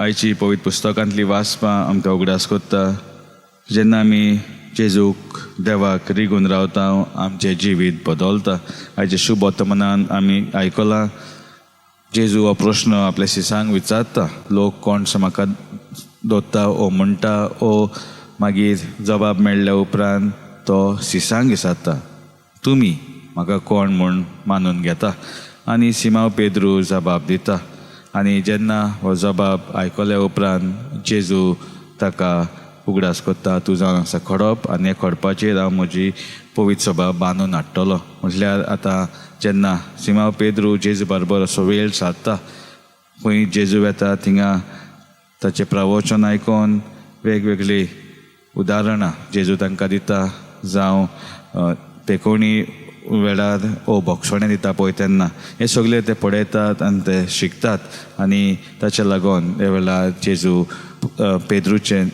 आयची पवित्र पुस्तकांतली वाचपां आमकां उगडास कोत्ता. जेन्ना आमी जेजूक देवाक रिगून रावता आमचें जिवीत बदलता. आयच्या शुभ वर्तमानान आमी आयकलां जेजू हो प्रश्न आपल्या शिसांक विचारता. लोक कोण म्हाका दोत्ता ओ म्हणटा ओ मागीर जबाब मेळ्ळ्या उपरांत तो शिसांक विचारता तुमी म्हाका कोण म्हूण मानून घेता. आनी सिमांव पेद्रू जबाब दिता. आनी जेन्ना हो जबाब आयकल्या उपरांत जेजू ताका उगडास कोत्ता तूं जावन आसा खडप आनी हे खडपाचेर हांव म्हजी पवित्र सभा बांदून हाडटलो. म्हटल्यार आतां जेन्ना सिमांव पेद्रू जेजू बरोबर असो वेळ सारता खंय जेजू येता थिंगा ताचें प्रवचन आयकोन वेगवेगळी उदाहरणां जेजू तांकां दिता. जावं पेकोवणी वेळार ओ भोगसोणें दिता पळय तेन्ना हे सगळे ते पळयतात आनी ते शिकतात. आनी ताचे लागून हे वेळार जेजू पेद्रूचें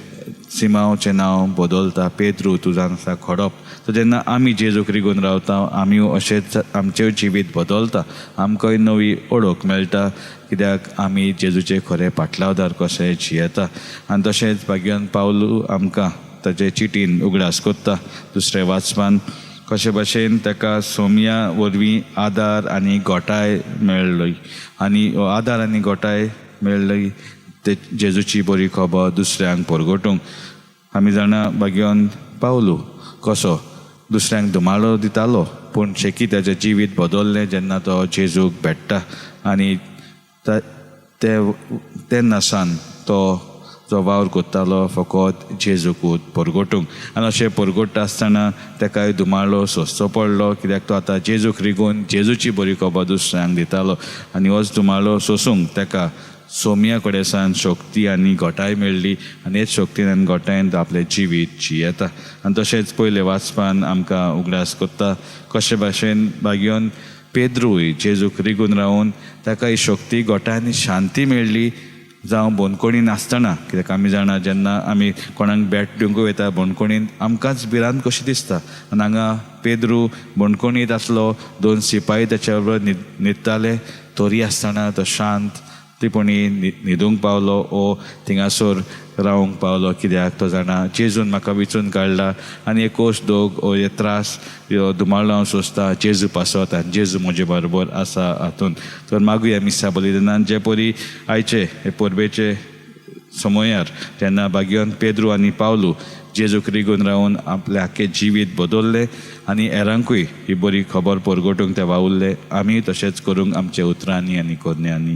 सिमांवचें नांव बदलता. पेद्रू तूं जावन आसा खडप. सो जेन्ना आमी जेजूक रिगून रावता आमी अशेंच आमचें जिवीत बदलता. आमकांय नवी ओळख मेळटा कित्याक आमी जेजूचे खरे फाटलावदार कशे जियेता. आनी तशेंच भाग्यान पावलू आमकां ताचे चिटीन उगडास कोत्ता. दुसरे वाचपान कशे भाशेन ताका सोम्या वरवीं आदार आनी गोठाय मेळ्ळी. आनी हो आदार आनी गोठाय मेळ्ळी ते जेजूची बरी खबर दुसऱ्यांक परगटूंक. आमी जाणा भाग्यान पावलू कसो दुसऱ्यांक धुमाळो दितालो पूण शेकी ताचें जिवीत बदललें जेन्ना तो जेजूक भेट्टा. आनी तेन्ना सावन तो जो वावर कोत्तालो फकत जेजूकूच परगटूंक. आनी अशें परगट्टा आसतना ताकाय धुमाळो सोंसचो पडलो कित्याक तो आतां जेजूक रिगून जेजूची बरी खबर दुसऱ्यांक दितालो. आनी होच धुमाळो सोंसूंक ताका सोम्या कडेन सावन शक्ती आनी गोठाय मेळ्ळी. आनी हेच शक्तीन आनी गोठायन तो आपलें जिवीत जियेता. आनी तशेंच पयले वाचपान आमकां उगडास कोत्ता कशे भाशेन भाग्योन पेद्रूय जेजूक रिगून रावून ताका ही शक्ती गोठाय आनी शांती मेळ्ळी. जावं बोनकोणीन आसतना कित्याक आमी जाणा जेन्ना आमी कोणाक भेट दिवंक वयता बोनकोणीन आमकांच भिरांत कशी दिसता. आनी हांगा पेद्रू बोनकोणीत आसलो. 2 सिपाही ताच्या बरोबर न्हिदताले तरी आसतना तो शांतपणी न्हिदूंक पावलो ओ थिंगासोर रावंक पावलो कित्याक तो जाणा जेजून म्हाका विचून काडला आनी एकोश दोग ओ हे त्रास ह्यो धुमाळो हांव सोंसता जेजू पासत आनी जेजू म्हजे बरोबर आसा हातून. तर मागुया मिसा बलिदानान जे परी आयचे हे परबेचे समयार जेन्ना भाग्योन पेद्रू आनी पावलू जेजूक रिगून रावून आपलें आख्खें जिवीत बदललें आनी हेरांकूय ही बरी खबर परगटूंक ते वावुरले. आमी तशेंच करूंक आमच्या उतरांनी आनी कोरण्यांनी.